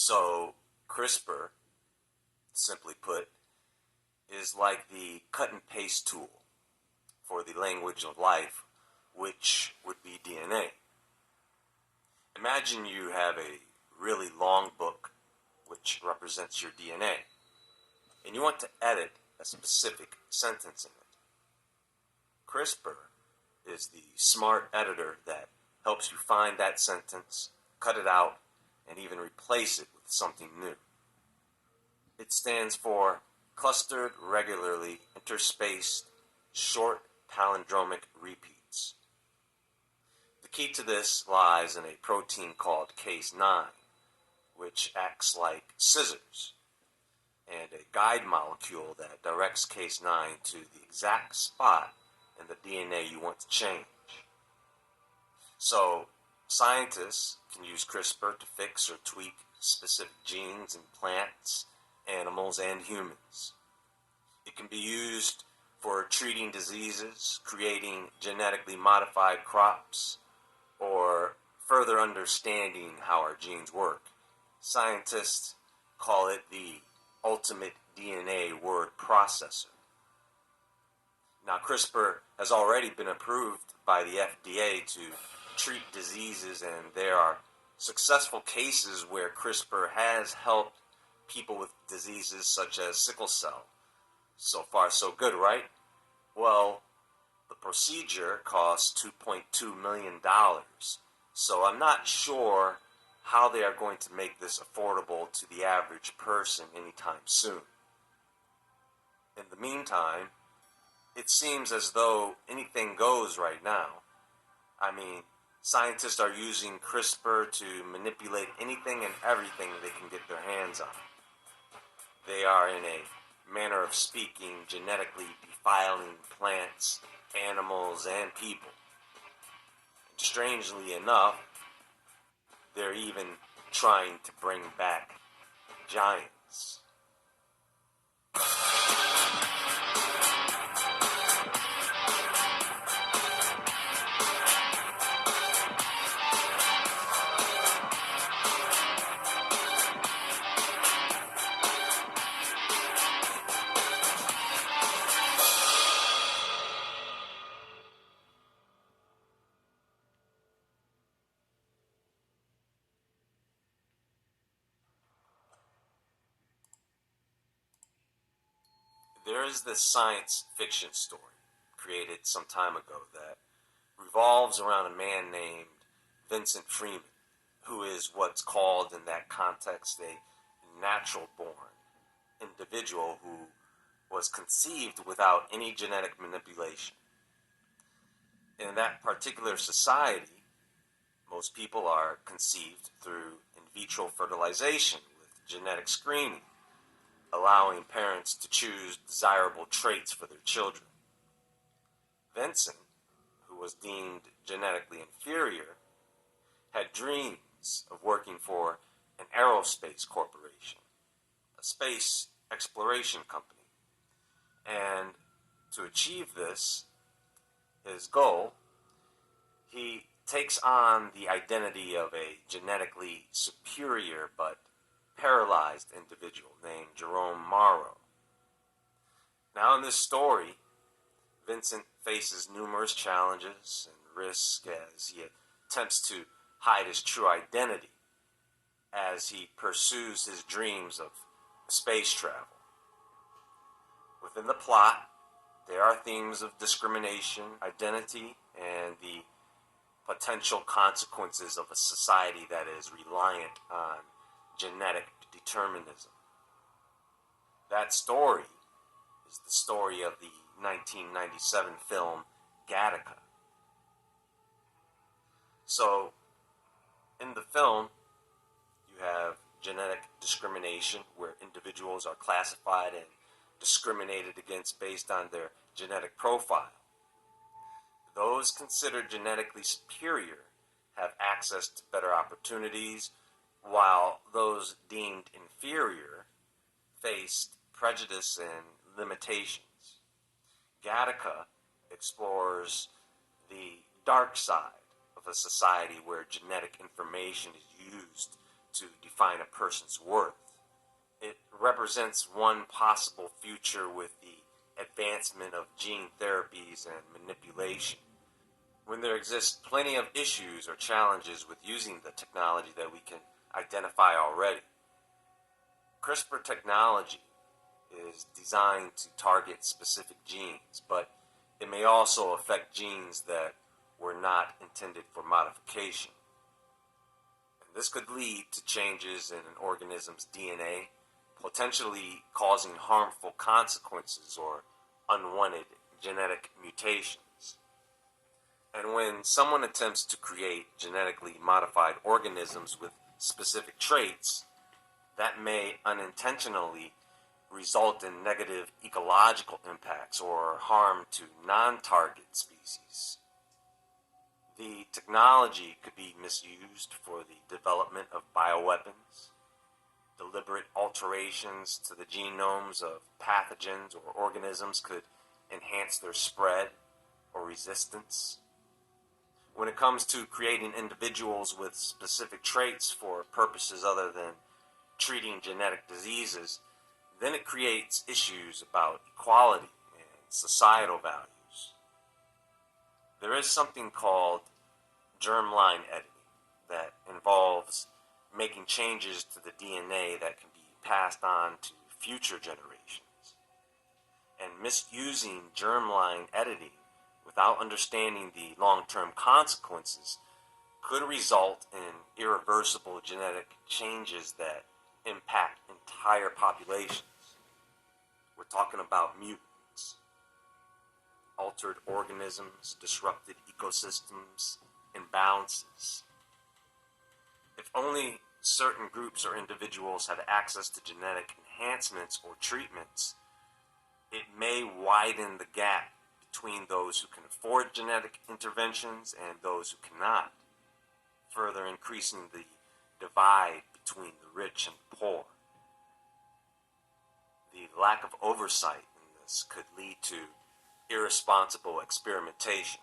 So CRISPR, simply put, is like the cut and paste tool for the language of life, which would be DNA. Imagine you have a really long book which represents your DNA, and you want to edit a specific sentence in it. CRISPR is the smart editor that helps you find that sentence, cut it out, and even replace it with something new. It stands for Clustered Regularly Interspaced Short Palindromic Repeats. The key to this lies in a protein called Cas9, which acts like scissors, and a guide molecule that directs Cas9 to the exact spot in the DNA you want to change. So, scientists can use CRISPR to fix or tweak specific genes in plants, animals, and humans. It can be used for treating diseases, creating genetically modified crops, or further understanding how our genes work. Scientists call it the ultimate DNA word processor. Now, CRISPR has already been approved by the FDA to treat diseases, and there are successful cases where CRISPR has helped people with diseases such as sickle cell. So far, so good, right? Well, the procedure costs $2.2 million, so I'm not sure how they are going to make this affordable to the average person anytime soon. In the meantime, it seems as though anything goes right now. I mean, scientists are using CRISPR to manipulate anything and everything they can get their hands on. They are, in a manner of speaking, genetically defiling plants, animals, and people. And strangely enough, they're even trying to bring back giants. There is this science fiction story created some time ago that revolves around a man named Vincent Freeman, who is what's called in that context a natural born individual who was conceived without any genetic manipulation. In that particular society, most people are conceived through in vitro fertilization with genetic screening, allowing parents to choose desirable traits for their children. Vincent, who was deemed genetically inferior, had dreams of working for an aerospace corporation, a space exploration company. And to achieve this, his goal, he takes on the identity of a genetically superior but paralyzed individual named Jerome Morrow. Now, in this story, Vincent faces numerous challenges and risks as he attempts to hide his true identity as he pursues his dreams of space travel. Within the plot, there are themes of discrimination, identity, and the potential consequences of a society that is reliant on genetic determinism. That story is the story of the 1997 film Gattaca. So, in the film, you have genetic discrimination where individuals are classified and discriminated against based on their genetic profile. Those considered genetically superior have access to better opportunities, while those deemed inferior faced prejudice and limitations. Gattaca explores the dark side of a society where genetic information is used to define a person's worth. It represents one possible future with the advancement of gene therapies and manipulation, when there exists plenty of issues or challenges with using the technology that we can identify already. CRISPR technology is designed to target specific genes, but it may also affect genes that were not intended for modification. And this could lead to changes in an organism's DNA, potentially causing harmful consequences or unwanted genetic mutations. And when someone attempts to create genetically modified organisms with specific traits, that may unintentionally result in negative ecological impacts or harm to non-target species. The technology could be misused for the development of bioweapons. Deliberate alterations to the genomes of pathogens or organisms could enhance their spread or resistance. When it comes to creating individuals with specific traits for purposes other than treating genetic diseases, then it creates issues about equality and societal values. There is something called germline editing that involves making changes to the DNA that can be passed on to future generations. And misusing germline editing without understanding the long-term consequences could result in irreversible genetic changes that impact entire populations. We're talking about mutants, altered organisms, disrupted ecosystems, imbalances. If only certain groups or individuals have access to genetic enhancements or treatments, it may widen the gap between those who can afford genetic interventions and those who cannot, further increasing the divide between the rich and the poor. The lack of oversight in this could lead to irresponsible experimentation.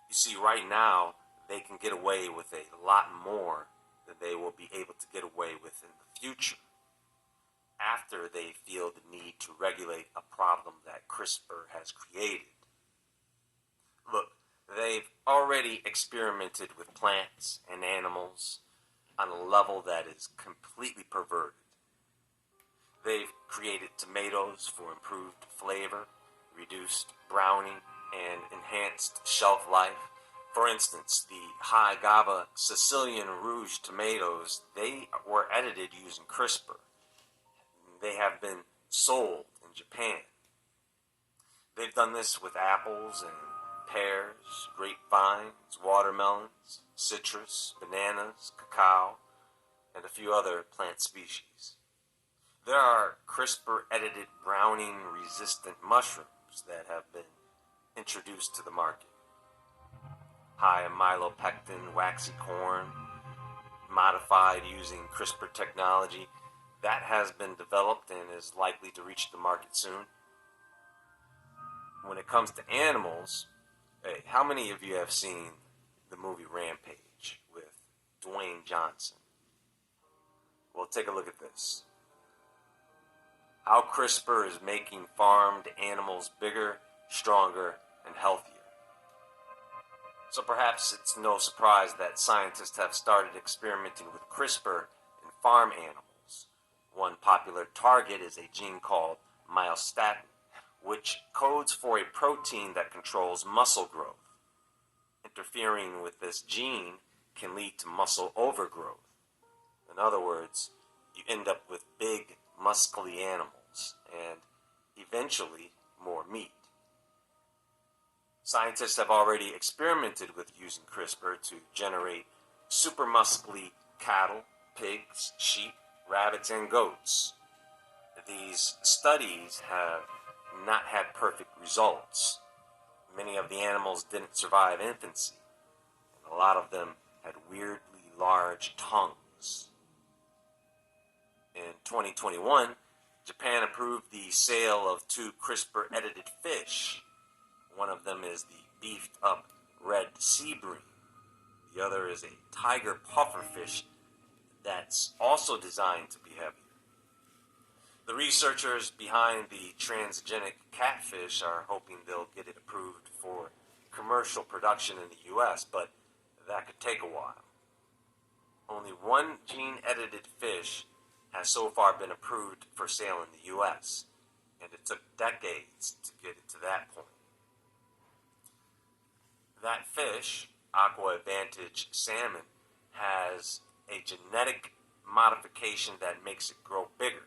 You see, right now, they can get away with a lot more than they will be able to get away with in the future, after they feel the need to regulate a problem that CRISPR has created. Look, they've already experimented with plants and animals on a level that is completely perverted. They've created tomatoes for improved flavor, reduced browning, and enhanced shelf life. For instance, the high GABA Sicilian Rouge tomatoes, they were edited using CRISPR. They have been sold in Japan. They've done this with apples and pears, grapevines, watermelons, citrus, bananas, cacao, and a few other plant species. There are CRISPR-edited browning-resistant mushrooms that have been introduced to the market. High amylopectin, waxy corn, modified using CRISPR technology, that has been developed and is likely to reach the market soon. When it comes to animals, hey, how many of you have seen the movie Rampage with Dwayne Johnson? Well, take a look at this. How CRISPR is making farmed animals bigger, stronger, and healthier. So perhaps it's no surprise that scientists have started experimenting with CRISPR in farm animals. One popular target is a gene called myostatin, which codes for a protein that controls muscle growth. Interfering with this gene can lead to muscle overgrowth. In other words, you end up with big, muscly animals and eventually more meat. Scientists have already experimented with using CRISPR to generate super muscly cattle, pigs, sheep, rabbits, and goats. These studies have not had perfect results. Many of the animals didn't survive infancy, and a lot of them had weirdly large tongues. In 2021, Japan approved the sale of 2 CRISPR-edited fish. One of them is the beefed-up red sea bream. The other is a tiger pufferfish that's also designed to be heavier. The researchers behind the transgenic catfish are hoping they'll get it approved for commercial production in the US, but that could take a while. Only one gene-edited fish has so far been approved for sale in the US, and it took decades to get it to that point. That fish, Aqua Advantage salmon, has a genetic modification that makes it grow bigger.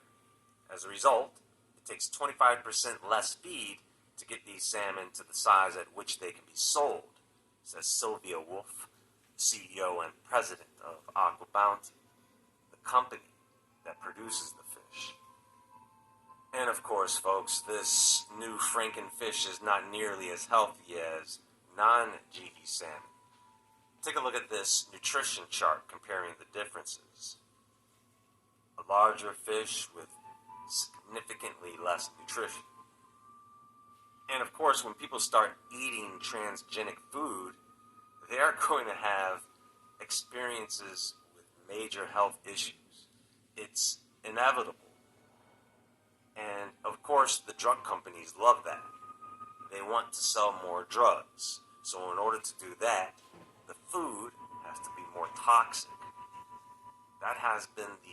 As a result, it takes 25% less feed to get these salmon to the size at which they can be sold, says Sylvia Wolf, CEO and president of Aqua Bounty, the company that produces the fish. And of course, folks, this new Frankenfish is not nearly as healthy as non-GD salmon. Take a look at this nutrition chart comparing the differences. A larger fish with significantly less nutrition. And of course, when people start eating transgenic food, they are going to have experiences with major health issues. It's inevitable. And of course, the drug companies love that. They want to sell more drugs. So in order to do that, the food has to be more toxic. That has been the